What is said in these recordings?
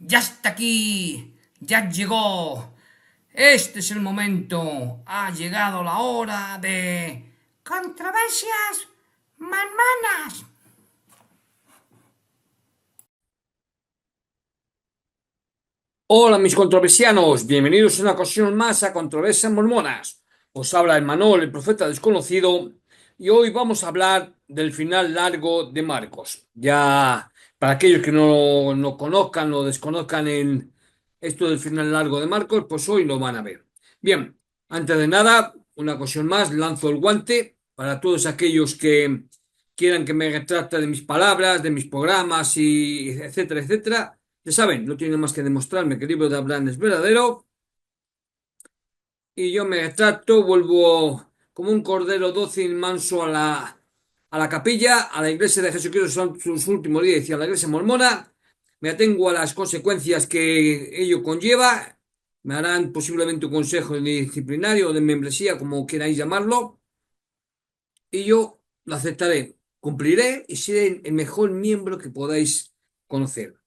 Ya está aquí, ya llegó. Este es el momento. Ha llegado la hora de controversias manmanas. Hola mis controversianos, bienvenidos una ocasión más a Controversias Mormonas. Os habla Emmanuel, el profeta desconocido, y hoy vamos a hablar del final largo de Marcos. Ya para aquellos que no conozcan o desconozcan en esto del final largo de Marcos, pues hoy lo van a ver. Bien, antes de nada, una ocasión más, lanzo el guante para todos aquellos que quieran que me retrate de mis palabras, de mis programas y etcétera, etcétera. Ya saben, no tienen más que demostrarme que el libro de Abraham es verdadero y yo me retracto, vuelvo como un cordero dócil, manso a la capilla, a la iglesia de Jesucristo en sus últimos días y a la iglesia mormona. Me atengo a las consecuencias que ello conlleva. Me harán posiblemente un consejo disciplinario o de membresía, como queráis llamarlo, y yo lo aceptaré, cumpliré y seré el mejor miembro que podáis conocer.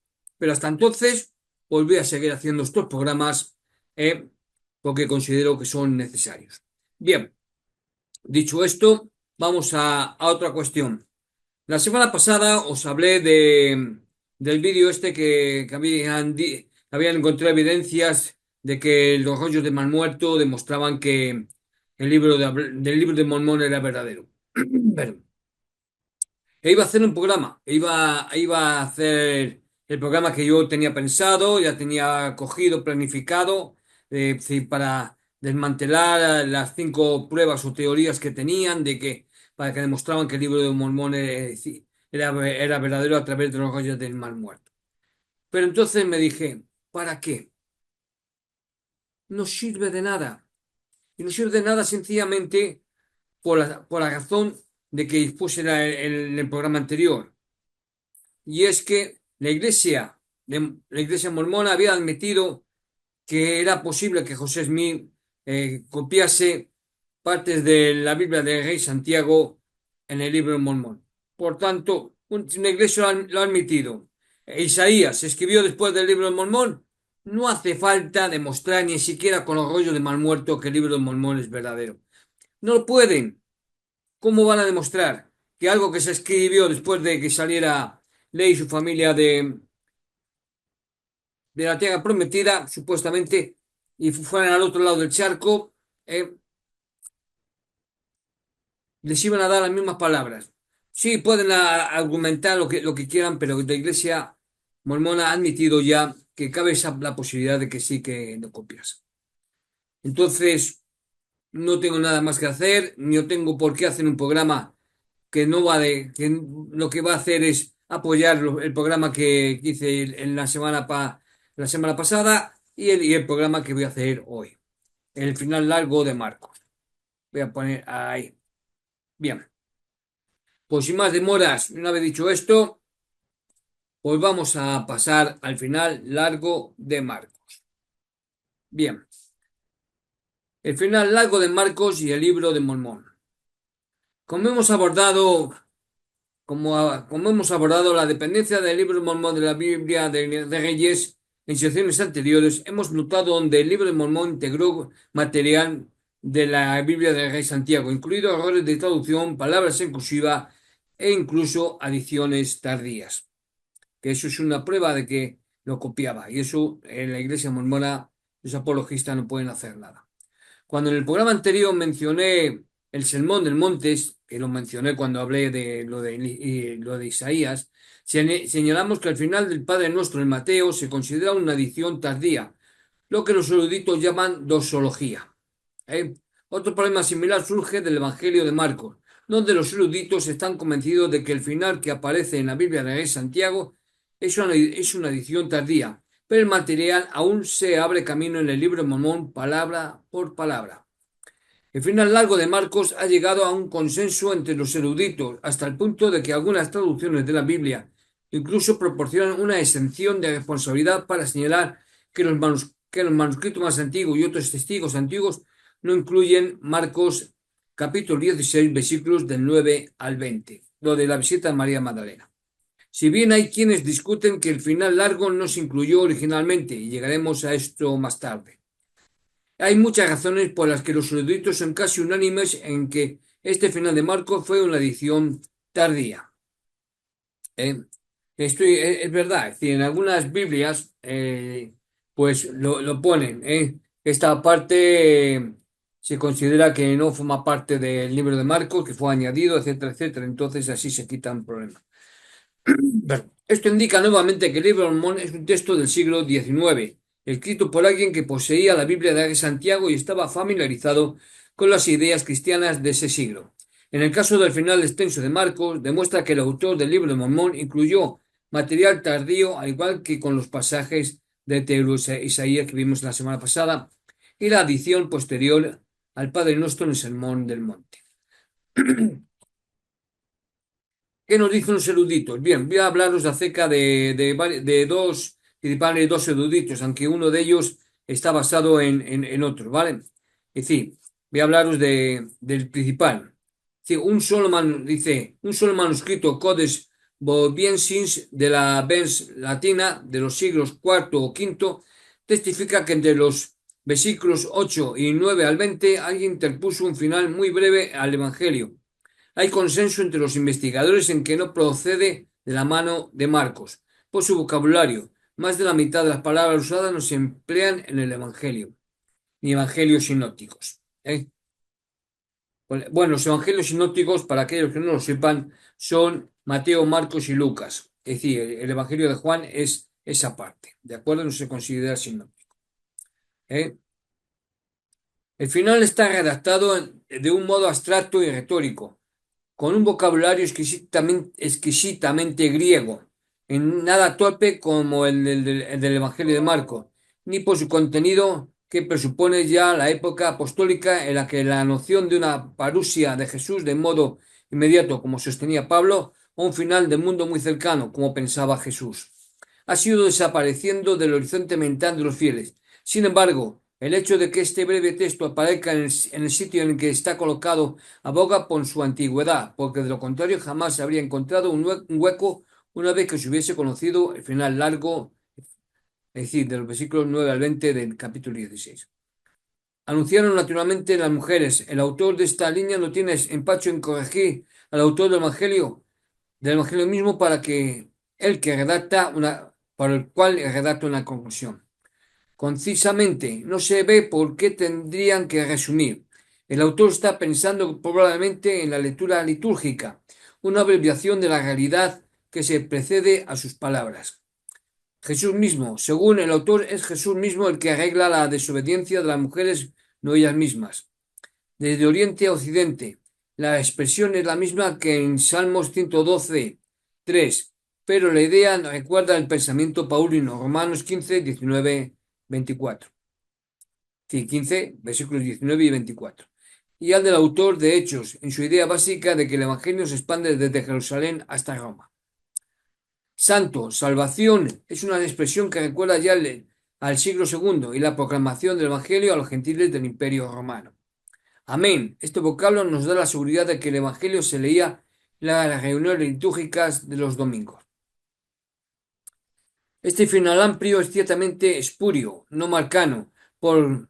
Pero hasta entonces, os voy a seguir haciendo estos programas eh, porque considero que son necesarios. Bien, dicho esto, vamos a otra cuestión. La semana pasada os hablé del vídeo este que habían encontrado evidencias de que los rollos de Mal Muerto demostraban que del libro de Mormón era verdadero. Pero iba a hacer un programa, iba a hacer el programa que yo tenía pensado, ya tenía cogido, planificado, sí, para desmantelar las 5 pruebas o teorías que tenían para que demostraban que el libro de Mormón sí, era verdadero a través de los rollos del Mar Muerto. Pero entonces me dije, ¿para qué? No sirve de nada. Y no sirve de nada sencillamente por la razón de que expuse en el programa anterior. Y es que la iglesia mormona había admitido que era posible que José Smith copiase partes de la Biblia del Rey Santiago en el libro de Mormón. Por tanto, una iglesia lo ha admitido. Isaías escribió después del libro de Mormón. No hace falta demostrar ni siquiera con los rollos de mal muerto que el libro de Mormón es verdadero. No lo pueden. ¿Cómo van a demostrar que algo que se escribió después de que saliera Ley y su familia de la tierra prometida, supuestamente, y fueran al otro lado del charco, eh, les iban a dar las mismas palabras? Sí, pueden argumentar lo que quieran, pero la iglesia mormona ha admitido ya que cabe la posibilidad de que sí que no copias. Entonces, no tengo nada más que hacer, ni yo tengo por qué hacer un programa que no va que lo que va a hacer es apoyar el programa que hice en la semana pasada y el programa que voy a hacer hoy. El final largo de Marcos. Voy a poner ahí. Bien. Pues sin más demoras, una vez dicho esto, pues vamos a pasar al final largo de Marcos. Bien. El final largo de Marcos y el libro de Mormón. Como hemos abordado como hemos abordado la dependencia del libro de Mormón de la Biblia de Reyes en secciones anteriores, hemos notado donde el libro de Mormón integró material de la Biblia del Rey Santiago, incluidos errores de traducción, palabras en cursiva e incluso adiciones tardías. Que eso es una prueba de que lo copiaba. Y eso en la iglesia mormona los apologistas no pueden hacer nada. Cuando en el programa anterior mencioné el Sermón del Montes, que lo mencioné cuando hablé de lo de Isaías, señalamos que al final del Padre Nuestro en Mateo se considera una adición tardía, lo que los eruditos llaman doxología. ¿Eh? Otro problema similar surge del Evangelio de Marcos, donde los eruditos están convencidos de que el final que aparece en la Biblia de Santiago es una adición tardía, pero el material aún se abre camino en el libro de Mormón palabra por palabra. El final largo de Marcos ha llegado a un consenso entre los eruditos, hasta el punto de que algunas traducciones de la Biblia incluso proporcionan una exención de responsabilidad para señalar que los manuscritos más antiguos y otros testigos antiguos no incluyen Marcos capítulo 16, versículos del 9 al 20, lo de la visita de María Magdalena. Si bien hay quienes discuten que el final largo no se incluyó originalmente, y llegaremos a esto más tarde. Hay muchas razones por las que los eruditos son casi unánimes en que este final de Marcos fue una edición tardía. ¿Eh? Es verdad, es decir, en algunas Biblias pues lo ponen. Esta parte se considera que no forma parte del libro de Marcos, que fue añadido, etcétera, etcétera. Entonces así se quitan problemas. Esto indica nuevamente que el libro de Mormón es un texto del siglo XIX, escrito por alguien que poseía la Biblia de Santiago y estaba familiarizado con las ideas cristianas de ese siglo. En el caso del final extenso de Marcos, demuestra que el autor del libro de Mormón incluyó material tardío, al igual que con los pasajes de Teulo e Isaías que vimos la semana pasada, y la adición posterior al Padre Nuestro en el Sermón del Monte. ¿Qué nos dicen los eruditos? Bien, voy a hablaros acerca de dos principales, dos eruditos, aunque uno de ellos está basado en otro, ¿vale? Es decir, voy a hablaros del principal. Es decir, un solo manuscrito Codex Bolbiensis de la Bens Latina de los siglos IV o V testifica que entre los versículos 8 y 9 al 20 alguien interpuso un final muy breve al Evangelio. Hay consenso entre los investigadores en que no procede de la mano de Marcos. Por su vocabulario, más de la mitad de las palabras usadas no se emplean en el Evangelio, ni evangelios sinópticos. Bueno, los evangelios sinópticos, para aquellos que no lo sepan, son Mateo, Marcos y Lucas. Es decir, el Evangelio de Juan es esa parte, ¿de acuerdo? No se considera sinóptico. ¿Eh? El final está redactado de un modo abstracto y retórico, con un vocabulario exquisitamente griego, en nada torpe como el del Evangelio de Marcos, ni por su contenido que presupone ya la época apostólica en la que la noción de una parusia de Jesús de modo inmediato, como sostenía Pablo, o un final del mundo muy cercano, como pensaba Jesús, ha sido desapareciendo del horizonte mental de los fieles. Sin embargo, el hecho de que este breve texto aparezca en el sitio en el que está colocado aboga por su antigüedad, porque de lo contrario jamás se habría encontrado un hueco una vez que se hubiese conocido el final largo, es decir, de los versículos 9 al 20 del capítulo 16. Anunciaron naturalmente las mujeres. El autor de esta línea no tiene empacho en corregir al autor del Evangelio mismo para el cual redacta una conclusión. Concisamente, no se ve por qué tendrían que resumir. El autor está pensando probablemente en la lectura litúrgica, una abreviación de la realidad que se precede a sus palabras. Jesús mismo, según el autor, es Jesús mismo el que arregla la desobediencia de las mujeres, no ellas mismas. Desde Oriente a Occidente, la expresión es la misma que en Salmos 112, 3, pero la idea recuerda el pensamiento paulino, Romanos 15, 19, 24. Sí, 15, versículos 19 y 24. Y al del autor de Hechos, en su idea básica de que el Evangelio se expande desde Jerusalén hasta Roma. Santo, salvación, es una expresión que recuerda ya al siglo II y la proclamación del Evangelio a los gentiles del Imperio Romano. Amén. Este vocablo nos da la seguridad de que el Evangelio se leía en las reuniones litúrgicas de los domingos. Este final amplio es ciertamente espurio, no marcano, por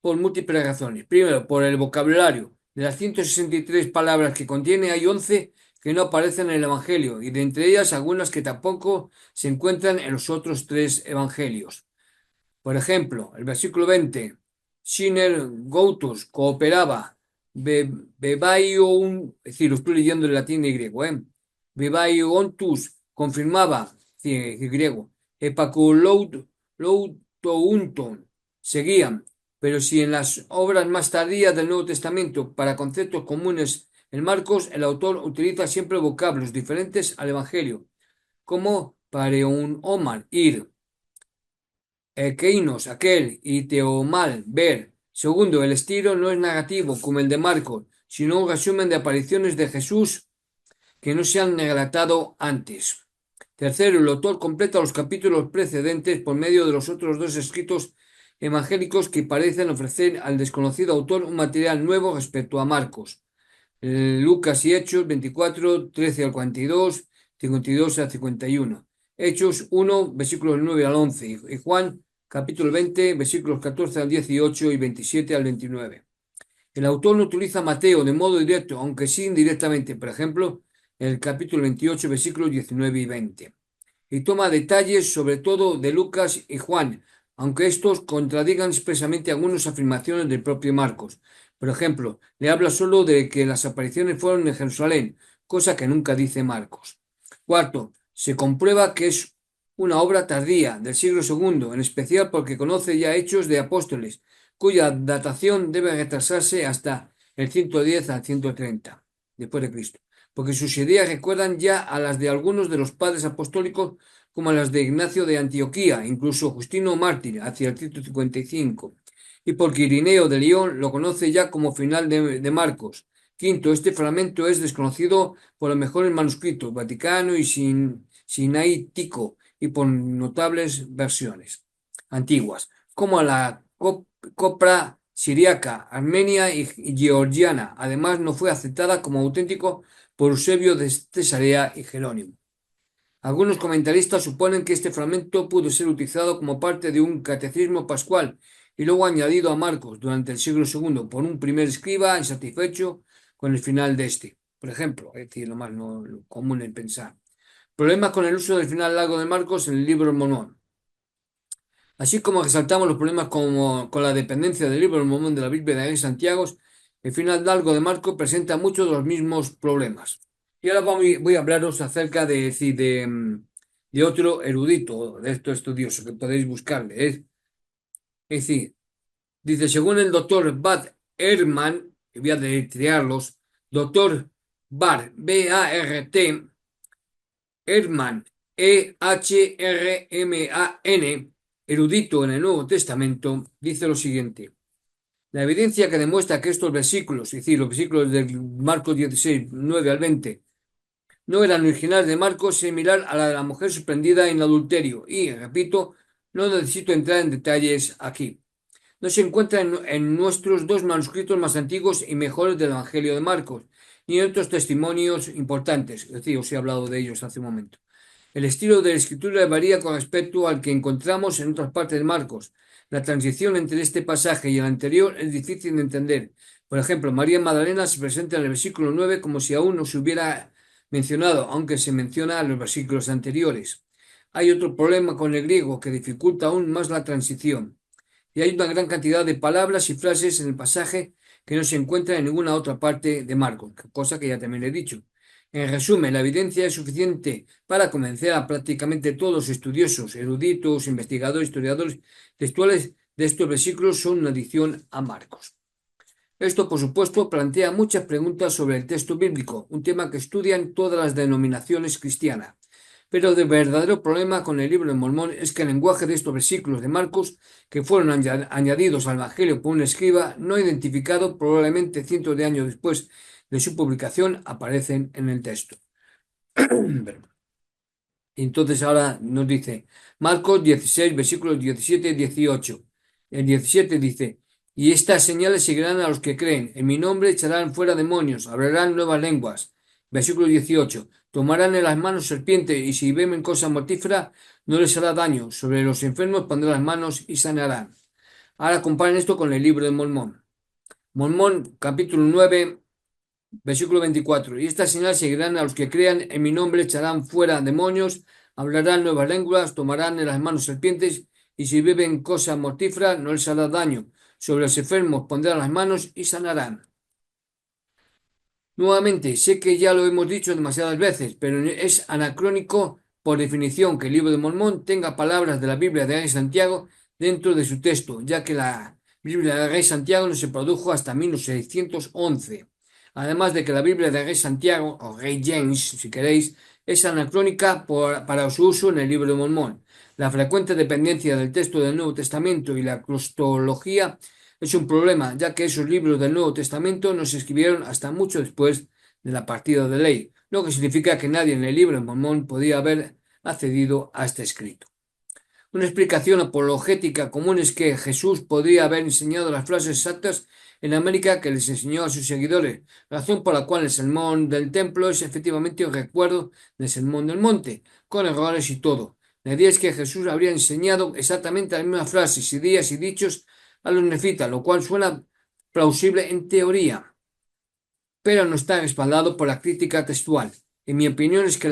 múltiples razones. Primero, por el vocabulario. De las 163 palabras que contiene, hay 11 que no aparecen en el Evangelio, y de entre ellas algunas que tampoco se encuentran en los otros 3 Evangelios. Por ejemplo, el versículo 20, Siner Goutus cooperaba, Bebaion, es decir, lo estoy leyendo en latín y griego, Bebaiontus confirmaba, es decir, griego, Epaculoutounton, seguían, pero si en las obras más tardías del Nuevo Testamento, para conceptos comunes en Marcos, el autor utiliza siempre vocablos diferentes al Evangelio, como pareun omar, ir, keinos, aquel, y teomal, ver. Segundo, el estilo no es negativo como el de Marcos, sino un resumen de apariciones de Jesús que no se han relatado antes. Tercero, el autor completa los capítulos precedentes por medio de los otros 2 escritos evangélicos que parecen ofrecer al desconocido autor un material nuevo respecto a Marcos. Lucas y Hechos 24, 13 al 42, 52 al 51. Hechos 1, versículos 9 al 11. Y Juan, capítulo 20, versículos 14 al 18 y 27 al 29. El autor no utiliza a Mateo de modo directo, aunque sí indirectamente, por ejemplo, en el capítulo 28, versículos 19 y 20. Y toma detalles sobre todo de Lucas y Juan, aunque estos contradigan expresamente algunas afirmaciones del propio Marcos. Por ejemplo, le habla solo de que las apariciones fueron en Jerusalén, cosa que nunca dice Marcos. Cuarto, se comprueba que es una obra tardía, del siglo II, en especial porque conoce ya hechos de apóstoles, cuya datación debe retrasarse hasta el 110 al 130 después de Cristo, porque sus ideas recuerdan ya a las de algunos de los padres apostólicos, como a las de Ignacio de Antioquía, incluso Justino Mártir, hacia el 155, y porque Irineo de León lo conoce ya como final de Marcos. Quinto, este fragmento es desconocido por los mejores manuscritos, Vaticano y Sinaítico, y por notables versiones antiguas, como la copra siriaca, armenia y georgiana. Además, no fue aceptada como auténtico por Eusebio de Cesarea y Jerónimo. Algunos comentaristas suponen que este fragmento pudo ser utilizado como parte de un catecismo pascual y luego añadido a Marcos durante el siglo II por un primer escriba insatisfecho con el final de este. Por ejemplo, es decir, lo más lo común en pensar. Problemas con el uso del final largo de Marcos en el libro Mormón. Así como resaltamos los problemas con la dependencia del libro Mormón de la Biblia de Santiago, el final largo de Marcos presenta muchos de los mismos problemas. Y ahora voy a hablaros acerca de otro erudito, de estos estudiosos que podéis buscarle. Es decir, dice, según el doctor Bad Ehrman, que voy a deletrearlos, doctor Bar, B-A-R-T, Ehrman, E-H-R-M-A-N, erudito en el Nuevo Testamento, dice lo siguiente. La evidencia que demuestra que estos versículos, es decir, los versículos de Marcos 16, 9 al 20, no eran originales de Marcos, es similar a la de la mujer sorprendida en adulterio. Y, repito, no necesito entrar en detalles aquí. No se encuentra en nuestros dos manuscritos más antiguos y mejores del Evangelio de Marcos, ni en otros testimonios importantes. Es decir, os he hablado de ellos hace un momento. El estilo de la escritura varía con respecto al que encontramos en otras partes de Marcos. La transición entre este pasaje y el anterior es difícil de entender. Por ejemplo, María Magdalena se presenta en el versículo 9 como si aún no se hubiera mencionado, aunque se menciona en los versículos anteriores. Hay otro problema con el griego que dificulta aún más la transición. Y hay una gran cantidad de palabras y frases en el pasaje que no se encuentran en ninguna otra parte de Marcos, cosa que ya también he dicho. En resumen, la evidencia es suficiente para convencer a prácticamente todos los estudiosos, eruditos, investigadores, historiadores textuales de estos versículos son una adición a Marcos. Esto, por supuesto, plantea muchas preguntas sobre el texto bíblico, un tema que estudian todas las denominaciones cristianas. Pero el verdadero problema con el libro de Mormón es que el lenguaje de estos versículos de Marcos, que fueron añadidos al Evangelio por un escriba no identificado probablemente cientos de años después de su publicación, aparecen en el texto. Entonces ahora nos dice Marcos 16, versículos 17 y 18. El 17 dice, y estas señales seguirán a los que creen. En mi nombre echarán fuera demonios, hablarán nuevas lenguas. Versículo 18. Tomarán en las manos serpientes y si beben cosa mortífera no les hará daño. Sobre los enfermos pondrán las manos y sanarán. Ahora comparen esto con el libro de Mormón. Mormón capítulo 9, versículo 24. Y estas señales seguirán a los que crean. En mi nombre echarán fuera demonios, hablarán nuevas lenguas, tomarán en las manos serpientes y si beben cosa mortífera no les hará daño. Sobre los enfermos pondrán las manos y sanarán. Nuevamente, sé que ya lo hemos dicho demasiadas veces, pero es anacrónico por definición que el libro de Mormón tenga palabras de la Biblia de Rey Santiago dentro de su texto, ya que la Biblia de Rey Santiago no se produjo hasta 1611. Además de que la Biblia de Rey Santiago, o Rey James, si queréis, es anacrónica para su uso en el libro de Mormón. La frecuente dependencia del texto del Nuevo Testamento y la cristología es un problema, ya que esos libros del Nuevo Testamento no se escribieron hasta mucho después de la partida de ley, lo que significa que nadie en el libro de Mormón podía haber accedido a este escrito. Una explicación apologética común es que Jesús podría haber enseñado las frases exactas en América que les enseñó a sus seguidores, razón por la cual el sermón del templo es efectivamente un recuerdo del sermón del monte, con errores y todo. La idea es que Jesús habría enseñado exactamente las mismas frases, ideas y dichos a los nefitas, lo cual suena plausible en teoría, pero no está respaldado por la crítica textual. En mi opinión es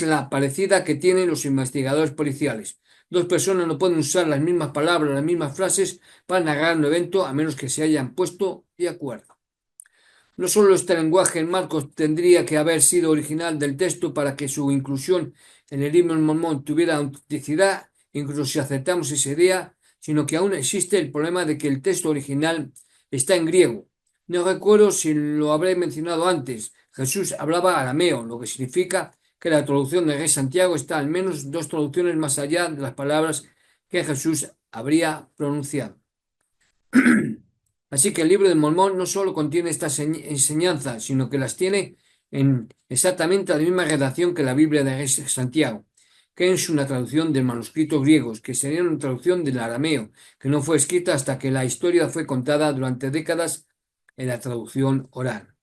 la parecida que tienen los investigadores policiales. Dos personas no pueden usar las mismas palabras, las mismas frases para narrar un evento a menos que se hayan puesto de acuerdo. No solo este lenguaje en Marcos tendría que haber sido original del texto para que su inclusión en el libro de Mormón tuviera autenticidad, incluso si aceptamos esa idea, sino que aún existe el problema de que el texto original está en griego. No recuerdo si lo habré mencionado antes. Jesús hablaba arameo, lo que significa que la traducción de Rey Santiago está al menos dos traducciones más allá de las palabras que Jesús habría pronunciado. Así que el libro de Mormón no solo contiene estas enseñanzas, sino que las tiene en exactamente la misma redacción que la Biblia de Santiago, que es una traducción de manuscritos griegos, que sería una traducción del arameo, que no fue escrita hasta que la historia fue contada durante décadas en la traducción oral.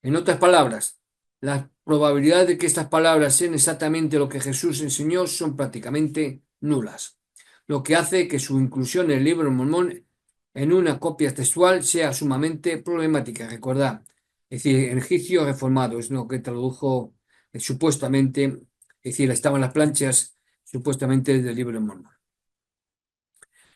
En otras palabras, las probabilidades de que estas palabras sean exactamente lo que Jesús enseñó son prácticamente nulas, lo que hace que su inclusión en el libro de Mormón en una copia textual sea sumamente problemática. Recordad, es decir, el egipcio reformado es lo que tradujo supuestamente, es decir, estaban las planchas supuestamente del libro de Mormón.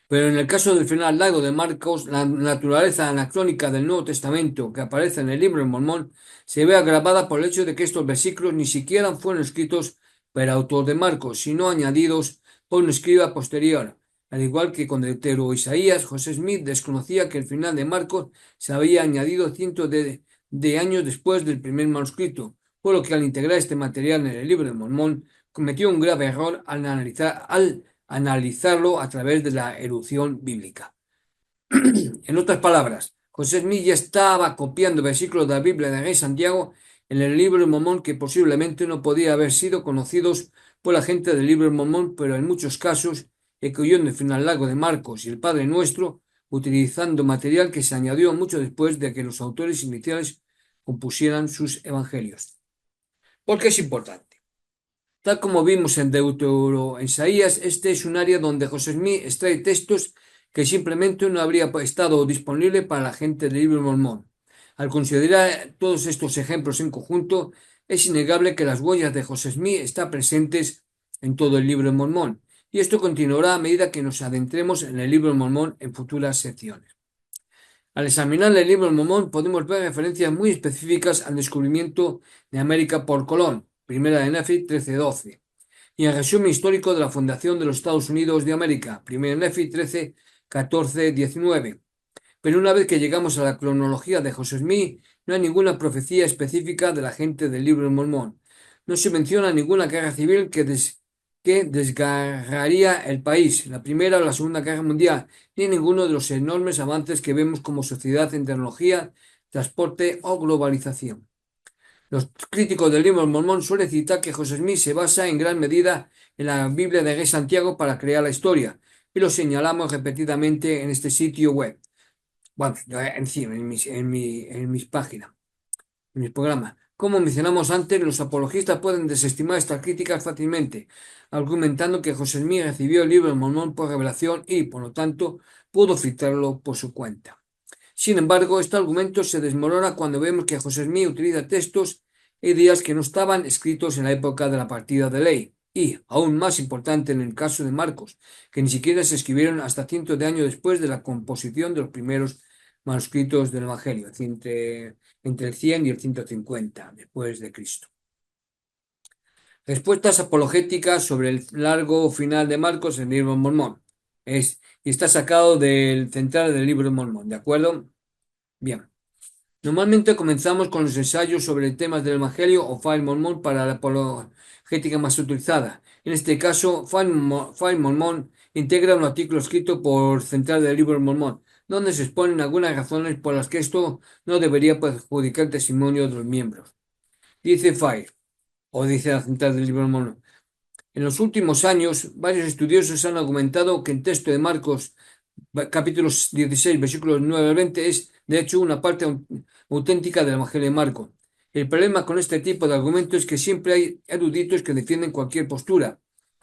Pero en el caso del final largo de Marcos, la naturaleza anacrónica del Nuevo Testamento que aparece en el libro de Mormón se ve agravada por el hecho de que estos versículos ni siquiera fueron escritos por el autor de Marcos, sino añadidos por un escriba posterior. Al igual que con Deutero o Isaías, José Smith desconocía que el final de Marcos se había añadido cientos de años después del primer manuscrito, por lo que al integrar este material en el libro de Mormón cometió un grave error al analizarlo a través de la erudición bíblica. En otras palabras, José Smith ya estaba copiando versículos de la Biblia de Rey Santiago en el libro de Mormón que posiblemente no podía haber sido conocidos por la gente del libro de Mormón, pero en muchos casos, incluyendo el final largo de Marcos y el Padre Nuestro, utilizando material que se añadió mucho después de que los autores iniciales compusieran sus evangelios. ¿Por qué es importante? Tal como vimos en Deutero en Isaías, este es un área donde José Smith extrae textos que simplemente no habría estado disponible para la gente del libro de Mormón. Al considerar todos estos ejemplos en conjunto, es innegable que las huellas de José Smith están presentes en todo el libro de Mormón, y esto continuará a medida que nos adentremos en el libro de Mormón en futuras secciones. Al examinar el libro de Mormón podemos ver referencias muy específicas al descubrimiento de América por Colón, primera de Nefi 13:12, y el resumen histórico de la fundación de los Estados Unidos de América, primera de Nefi 13:14-19. Pero una vez que llegamos a la cronología de José Smith, no hay ninguna profecía específica de la gente del libro de Mormón. No se menciona ninguna guerra civil que desgarraría el país, la Primera o la Segunda Guerra Mundial, ni ninguno de los enormes avances que vemos como sociedad en tecnología, transporte o globalización. Los críticos del libro de Mormón suelen citar que José Smith se basa en gran medida en la Biblia de Rey Santiago para crear la historia, y lo señalamos repetidamente en este sitio web. Bueno, encima, en mis páginas, en mis programas. Como mencionamos antes, los apologistas pueden desestimar estas críticas fácilmente, argumentando que José Smith recibió el libro de Mormón por revelación y, por lo tanto, pudo filtrarlo por su cuenta. Sin embargo, este argumento se desmorona cuando vemos que José Smith utiliza textos e ideas que no estaban escritos en la época de la partida de ley, y, aún más importante en el caso de Marcos, que ni siquiera se escribieron hasta cientos de años después de la composición de los primeros manuscritos del Evangelio, entre el 100 y el 150 después de Cristo. Respuestas apologéticas sobre el largo final de Marcos en el libro de Mormón. Y está sacado del central del libro de Mormón, ¿de acuerdo? Bien. Normalmente comenzamos con los ensayos sobre temas del Evangelio o File Mormón para la apologética más utilizada. En este caso, File Mormón integra un artículo escrito por Central del Libro de Mormón, donde se exponen algunas razones por las que esto no debería perjudicar el testimonio de los miembros. Dice File, o dice la Central del Libro de Mormón, En los últimos años, varios estudiosos han argumentado que el texto de Marcos, capítulos 16, versículos 9 al 20, es, de hecho, una parte auténtica del Evangelio de Marcos. El problema con este tipo de argumentos es que siempre hay eruditos que defienden cualquier postura,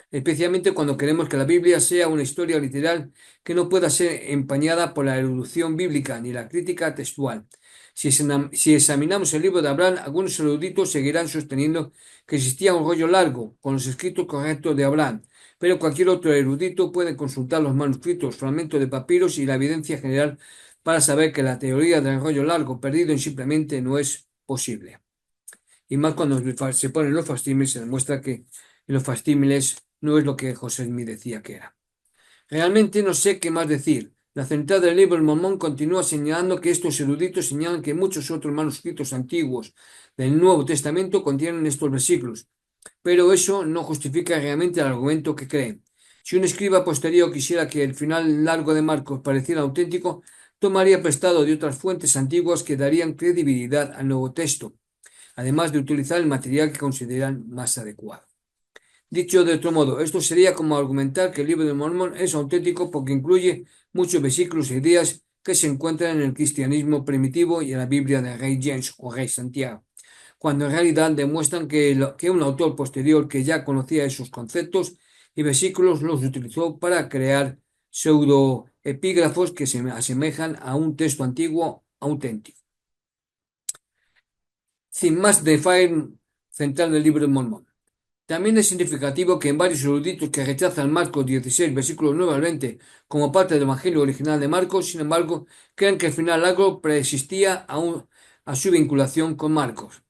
especialmente cuando queremos que la Biblia sea una historia literal que no pueda ser empañada por la erudición bíblica ni la crítica textual. Si examinamos el libro de Abraham, algunos eruditos seguirán sosteniendo que existía un rollo largo con los escritos correctos de Abraham, pero cualquier otro erudito puede consultar los manuscritos, fragmentos de papiros y la evidencia general para saber que la teoría del rollo largo perdido simplemente no es posible. Y más cuando se ponen los facsímiles, se demuestra que los facsímiles no es lo que José Smith decía que era. Realmente no sé qué más decir. La central del libro del Mormón continúa señalando que estos eruditos señalan que muchos otros manuscritos antiguos del Nuevo Testamento contienen estos versículos, pero eso no justifica realmente el argumento que creen. Si un escriba posterior quisiera que el final largo de Marcos pareciera auténtico, tomaría prestado de otras fuentes antiguas que darían credibilidad al nuevo texto, además de utilizar el material que consideran más adecuado. Dicho de otro modo, esto sería como argumentar que el libro de Mormón es auténtico porque incluye muchos versículos e ideas que se encuentran en el cristianismo primitivo y en la Biblia de Rey James o Rey Santiago, cuando en realidad demuestran que un autor posterior que ya conocía esos conceptos y versículos los utilizó para crear pseudoepígrafos que se asemejan a un texto antiguo auténtico. Sin más de Fire central del libro de Mormón. También es significativo que en varios eruditos que rechazan Marcos 16, versículos 9 al 20, como parte del Evangelio original de Marcos, sin embargo, crean que el final largo preexistía a su vinculación con Marcos.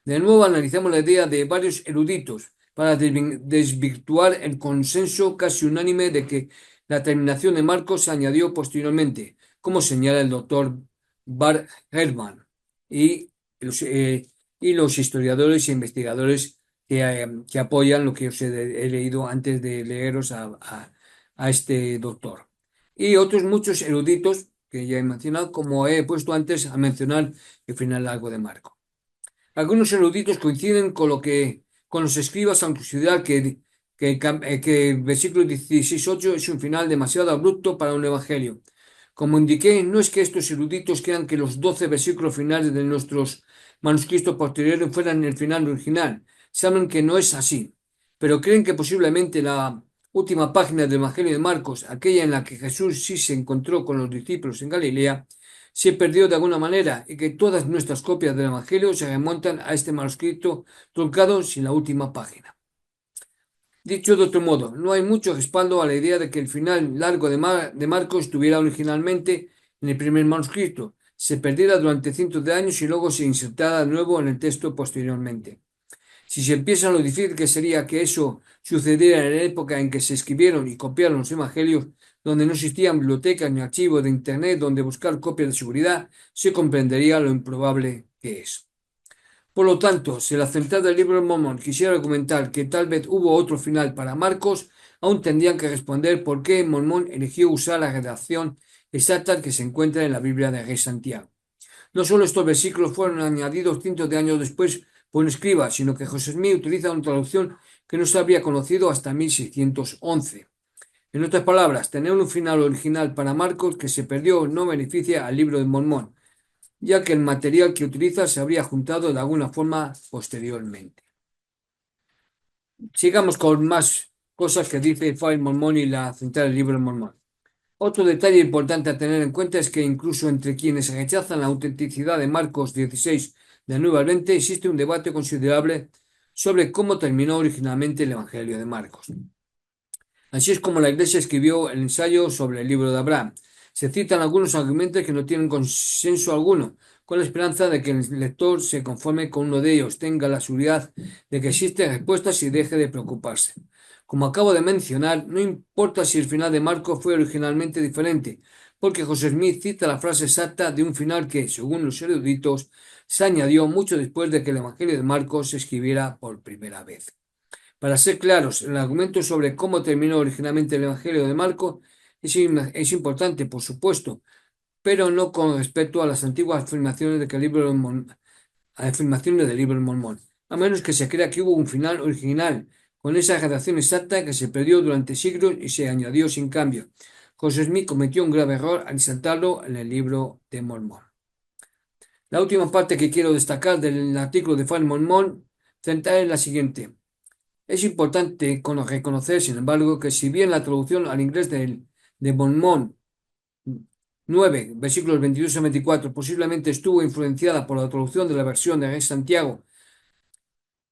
De nuevo, analizamos la idea de varios eruditos para desvirtuar el consenso casi unánime de que la terminación de Marcos se añadió posteriormente, como señala el doctor Bart Ehrman y los historiadores e investigadores que apoyan lo que os he leído antes de leeros a este doctor. Y otros muchos eruditos que ya he mencionado, como he puesto antes a mencionar el final largo de Marcos. Algunos eruditos coinciden con los escribas al considerar que el versículo 16:8 es un final demasiado abrupto para un evangelio. Como indiqué, no es que estos eruditos crean que los 12 versículos finales de nuestros manuscritos posteriores fueran el final original. Saben que no es así, pero creen que posiblemente la última página del Evangelio de Marcos, aquella en la que Jesús sí se encontró con los discípulos en Galilea, se perdió de alguna manera y que todas nuestras copias del Evangelio se remontan a este manuscrito truncado sin la última página. Dicho de otro modo, no hay mucho respaldo a la idea de que el final largo de Marcos estuviera originalmente en el primer manuscrito, se perdiera durante cientos de años y luego se insertara de nuevo en el texto posteriormente. Si se piensa lo difícil que sería que eso sucediera en la época en que se escribieron y copiaron los evangelios, donde no existían bibliotecas ni archivos de Internet donde buscar copias de seguridad, se comprendería lo improbable que es. Por lo tanto, si la central del libro de Mormón quisiera argumentar que tal vez hubo otro final para Marcos, aún tendrían que responder por qué Mormón eligió usar la redacción exacta que se encuentra en la Biblia de Rey Santiago. No solo estos versículos fueron añadidos cientos de años después por un escriba, sino que José Smith utiliza una traducción que no se había conocido hasta 1611. En otras palabras, tener un final original para Marcos que se perdió no beneficia al libro de Mormón, ya que el material que utiliza se habría juntado de alguna forma posteriormente. Sigamos con más cosas que dice Fire Mormón y la central del libro de Mormón. Otro detalle importante a tener en cuenta es que incluso entre quienes rechazan la autenticidad de Marcos 16 de 9 al 20 existe un debate considerable sobre cómo terminó originalmente el Evangelio de Marcos. Así es como la Iglesia escribió el ensayo sobre el libro de Abraham. Se citan algunos argumentos que no tienen consenso alguno, con la esperanza de que el lector se conforme con uno de ellos, tenga la seguridad de que existen respuestas y deje de preocuparse. Como acabo de mencionar, no importa si el final de Marcos fue originalmente diferente, porque José Smith cita la frase exacta de un final que, según los eruditos, se añadió mucho después de que el Evangelio de Marcos se escribiera por primera vez. Para ser claros, el argumento sobre cómo terminó originalmente el Evangelio de Marcos es importante, por supuesto, pero no con respecto a las antiguas afirmaciones del libro de Mormón, a menos que se crea que hubo un final original con esa redacción exacta que se perdió durante siglos y se añadió sin cambio. José Smith cometió un grave error al insertarlo en el libro de Mormón. La última parte que quiero destacar del artículo de Fan Mormón central es la siguiente. Es importante reconocer, sin embargo, que si bien la traducción al inglés de Mormón 9, versículos 22 a 24, posiblemente estuvo influenciada por la traducción de la versión de Santiago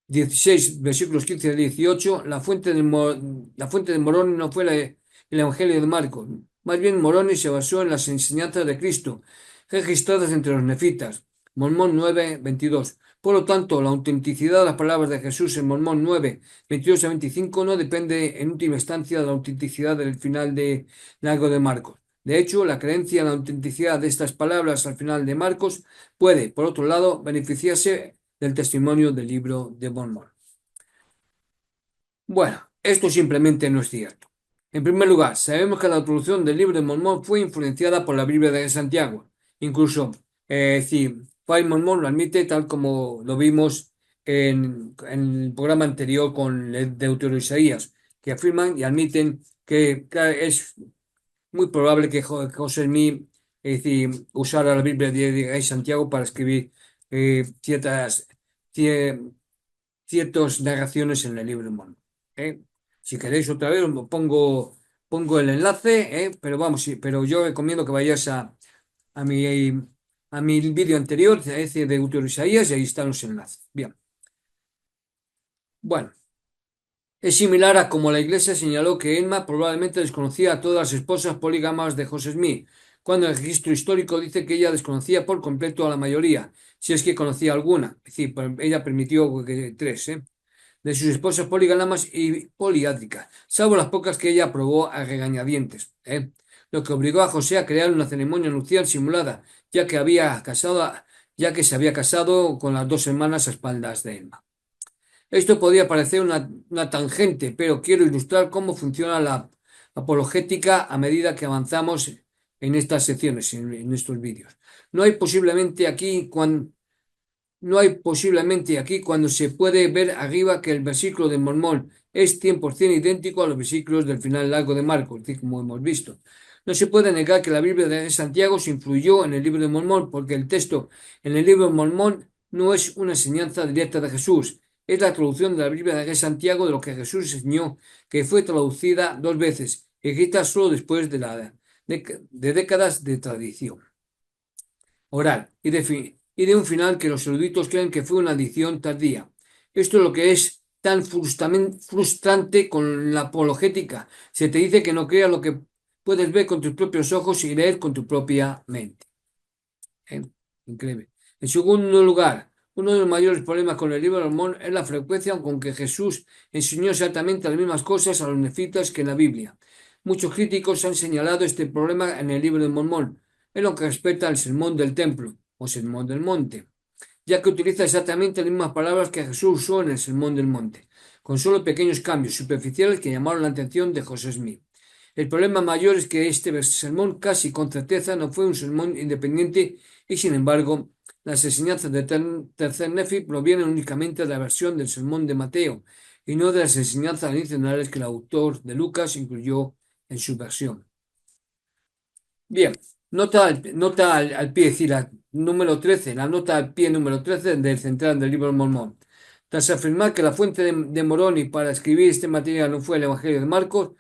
16, versículos 15 a 18, la fuente de Moroni no fue el Evangelio de Marcos. Más bien, Moroni se basó en las enseñanzas de Cristo, registradas entre los nefitas. Mormón 9, 22. Por lo tanto, la autenticidad de las palabras de Jesús en Mormón 9, 22 a 25 no depende en última instancia de la autenticidad del final del Lago de Marcos. De hecho, la creencia en la autenticidad de estas palabras al final de Marcos puede, por otro lado, beneficiarse del testimonio del libro de Mormón. Bueno, esto simplemente no es cierto. En primer lugar, sabemos que la traducción del libro de Mormón fue influenciada por la Biblia de Santiago. Incluso, si Fay Mormón lo admite, tal como lo vimos en el programa anterior con el Deuteronomio Isaías, que afirman y admiten que es muy probable que José Smith usara la Biblia de Santiago para escribir ciertas narraciones en el libro de Mormón. Si queréis otra vez, pongo el enlace, pero vamos, sí, pero yo recomiendo que vayáis a mi vídeo anterior, de Deuteronomio Isaías, y ahí están los enlaces. Bien. Bueno, es similar a como la Iglesia señaló que Emma probablemente desconocía a todas las esposas polígamas de José Smith, cuando el registro histórico dice que ella desconocía por completo a la mayoría, si es que conocía alguna. Es decir, ella permitió que 3, de sus esposas poligámaas y poliádricas, salvo las pocas que ella aprobó a regañadientes, lo que obligó a José a crear una ceremonia nupcial simulada, ya que se había casado con las 2 hermanas a espaldas de Emma. Esto podría parecer una tangente, pero quiero ilustrar cómo funciona la apologética a medida que avanzamos en estas secciones, en estos vídeos. No hay posiblemente aquí cuando se puede ver arriba que el versículo de Mormón es 100% idéntico a los versículos del final largo de Marcos, como hemos visto. No se puede negar que la Biblia de Santiago se influyó en el libro de Mormón, porque el texto en el libro de Mormón no es una enseñanza directa de Jesús, es la traducción de la Biblia de Santiago de lo que Jesús enseñó, que fue traducida 2 veces, escrita solo después de décadas de tradición oral y de un final que los eruditos creen que fue una adición tardía. Esto es lo que es tan frustrante con la apologética. Se te dice que no creas lo que puedes ver con tus propios ojos y leer con tu propia mente. Increíble. En segundo lugar, uno de los mayores problemas con el libro de Mormón es la frecuencia con que Jesús enseñó exactamente las mismas cosas a los nefitas que en la Biblia. Muchos críticos han señalado este problema en el libro de Mormón, en lo que respecta al sermón del templo o sermón del monte, ya que utiliza exactamente las mismas palabras que Jesús usó en el sermón del monte, con solo pequeños cambios superficiales que llamaron la atención de José Smith. El problema mayor es que este sermón casi con certeza no fue un sermón independiente y, sin embargo, las enseñanzas del tercer Nefi provienen únicamente de la versión del sermón de Mateo y no de las enseñanzas adicionales que el autor de Lucas incluyó en su versión. Bien, nota al pie, es decir, la número 13, la nota al pie número 13 del central del libro de Mormón. Tras afirmar que la fuente de Moroni para escribir este material no fue el Evangelio de Marcos,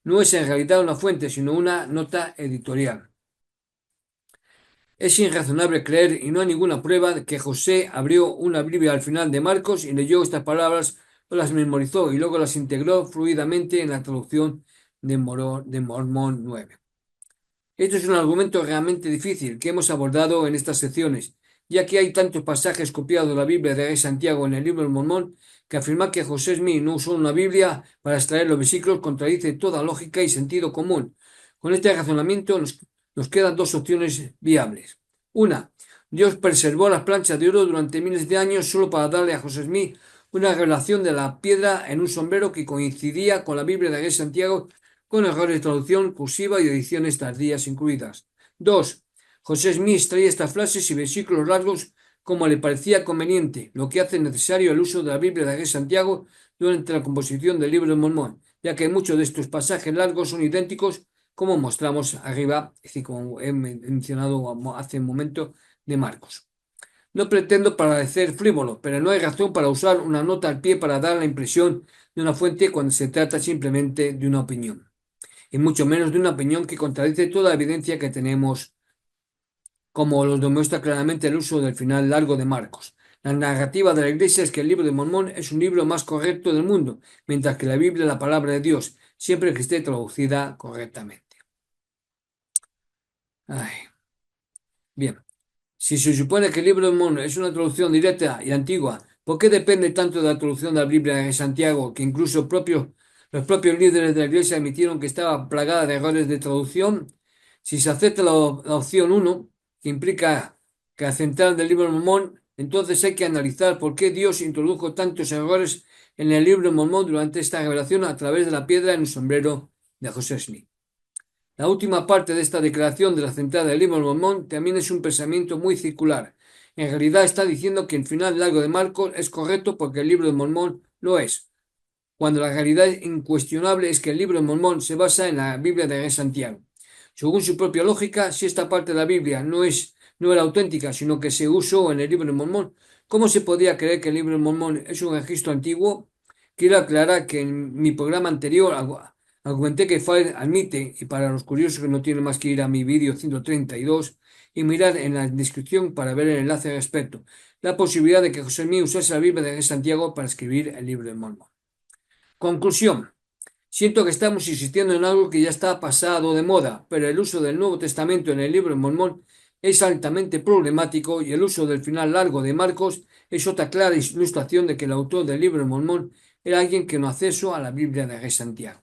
no es en realidad una fuente, sino una nota editorial. Es irrazonable creer, y no hay ninguna prueba, de que José abrió una Biblia al final de Marcos y leyó estas palabras o las memorizó y luego las integró fluidamente en la traducción de Mormón 9. Esto es un argumento realmente difícil que hemos abordado en estas secciones, ya que hay tantos pasajes copiados de la Biblia de Santiago en el libro de Mormón que afirmar que José Smith no usó una Biblia para extraer los versículos contradice toda lógica y sentido común. Con este razonamiento nos quedan 2 opciones viables. Una, Dios preservó las planchas de oro durante miles de años solo para darle a José Smith una revelación de la piedra en un sombrero que coincidía con la Biblia de Santiago, con errores de traducción cursiva y ediciones tardías incluidas. 2. José Smith traía estas frases y versículos largos como le parecía conveniente, lo que hace necesario el uso de la Biblia de Santiago durante la composición del libro de Mormón, ya que muchos de estos pasajes largos son idénticos, como mostramos arriba, es decir, como he mencionado hace un momento, de Marcos. No pretendo parecer frívolo, pero no hay razón para usar una nota al pie para dar la impresión de una fuente cuando se trata simplemente de una opinión, y mucho menos de una opinión que contradice toda la evidencia que tenemos, como lo demuestra claramente el uso del final largo de Marcos. La narrativa de la Iglesia es que el libro de Mormón es un libro más correcto del mundo, mientras que la Biblia es la palabra de Dios, siempre que esté traducida correctamente. Ay, bien. Si se supone que el libro de Mormón es una traducción directa y antigua, ¿por qué depende tanto de la traducción de la Biblia de Santiago, que incluso los propios líderes de la Iglesia admitieron que estaba plagada de errores de traducción? Si se acepta la opción 1, que implica que la central del libro de Mormón, entonces hay que analizar por qué Dios introdujo tantos errores en el libro de Mormón durante esta revelación a través de la piedra en el sombrero de José Smith. La última parte de esta declaración de la central del libro de Mormón también es un pensamiento muy circular. En realidad está diciendo que el final largo de Marcos es correcto porque el libro de Mormón lo es, cuando la realidad incuestionable es que el libro de Mormón se basa en la Biblia de Santiago. Según su propia lógica, si esta parte de la Biblia no era auténtica, sino que se usó en el libro de Mormón, ¿cómo se podía creer que el libro de Mormón es un registro antiguo? Quiero aclarar que en mi programa anterior argumenté que Fire admite, y para los curiosos que no tienen más que ir a mi vídeo 132 y mirar en la descripción para ver el enlace al respecto, la posibilidad de que José Smith usase la Biblia de Santiago para escribir el libro de Mormón. Conclusión. Siento que estamos insistiendo en algo que ya está pasado de moda, pero el uso del Nuevo Testamento en el libro de Mormón es altamente problemático y el uso del final largo de Marcos es otra clara ilustración de que el autor del libro de Mormón era alguien que no acceso a la Biblia de Santiago.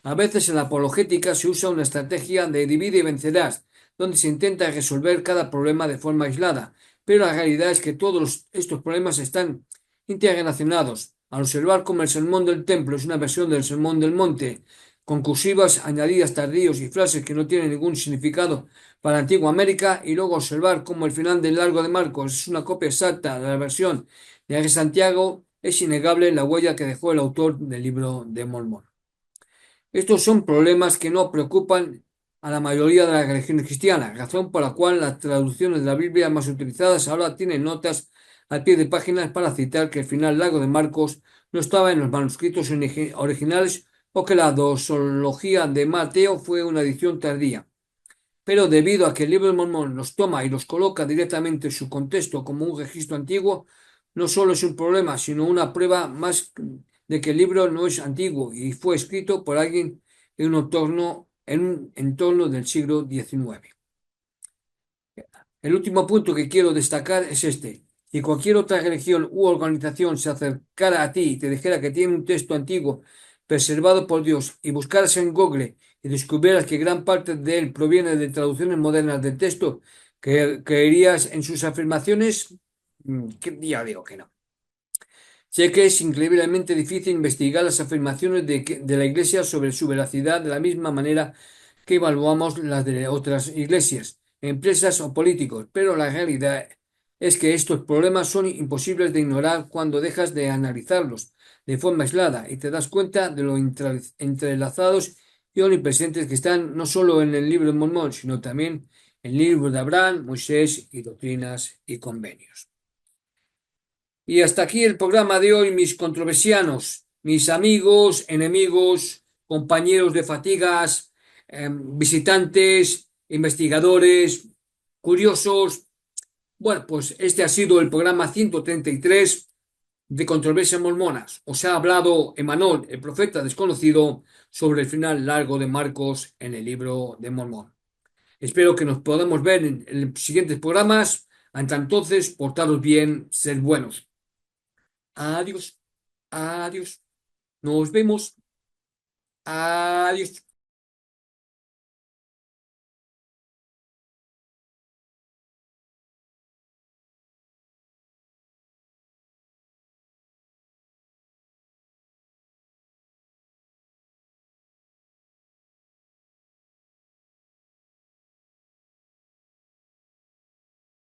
A veces en la apologética se usa una estrategia de divide y vencerás, donde se intenta resolver cada problema de forma aislada, pero la realidad es que todos estos problemas están interrelacionados. Al observar cómo el sermón del templo es una versión del sermón del monte, con cursivas añadidas tardíos y frases que no tienen ningún significado para la antigua América, y luego observar cómo el final del largo de Marcos es una copia exacta de la versión de Santiago, es innegable la huella que dejó el autor del libro de Mormón. Estos son problemas que no preocupan a la mayoría de las religiones cristianas, razón por la cual las traducciones de la Biblia más utilizadas ahora tienen notas al pie de páginas para citar que el final largo de Marcos no estaba en los manuscritos originales o que la dosología de Mateo fue una edición tardía. Pero debido a que el libro de Mormón los toma y los coloca directamente en su contexto como un registro antiguo, no solo es un problema, sino una prueba más de que el libro no es antiguo y fue escrito por alguien en un entorno del siglo XIX. El último punto que quiero destacar es este. Si cualquier otra religión u organización se acercara a ti y te dijera que tiene un texto antiguo preservado por Dios y buscaras en Google y descubrieras que gran parte de él proviene de traducciones modernas del texto, ¿creerías en sus afirmaciones? Ya digo que no. Sé que es increíblemente difícil investigar las afirmaciones de la Iglesia sobre su veracidad de la misma manera que evaluamos las de otras iglesias, empresas o políticos, pero la realidad es que estos problemas son imposibles de ignorar cuando dejas de analizarlos de forma aislada y te das cuenta de lo entrelazados y omnipresentes que están no solo en el libro de Mormón, sino también en el libro de Abraham, Moisés y doctrinas y convenios. Y hasta aquí el programa de hoy, mis controversianos, mis amigos, enemigos, compañeros de fatigas, visitantes, investigadores, curiosos. Bueno, pues este ha sido el programa 133 de Controversias Mormonas. Os ha hablado Emanuel, el profeta desconocido, sobre el final largo de Marcos en el libro de Mormón. Espero que nos podamos ver en los siguientes programas. Hasta entonces, portaros bien, sed buenos. Adiós, adiós. Nos vemos. Adiós.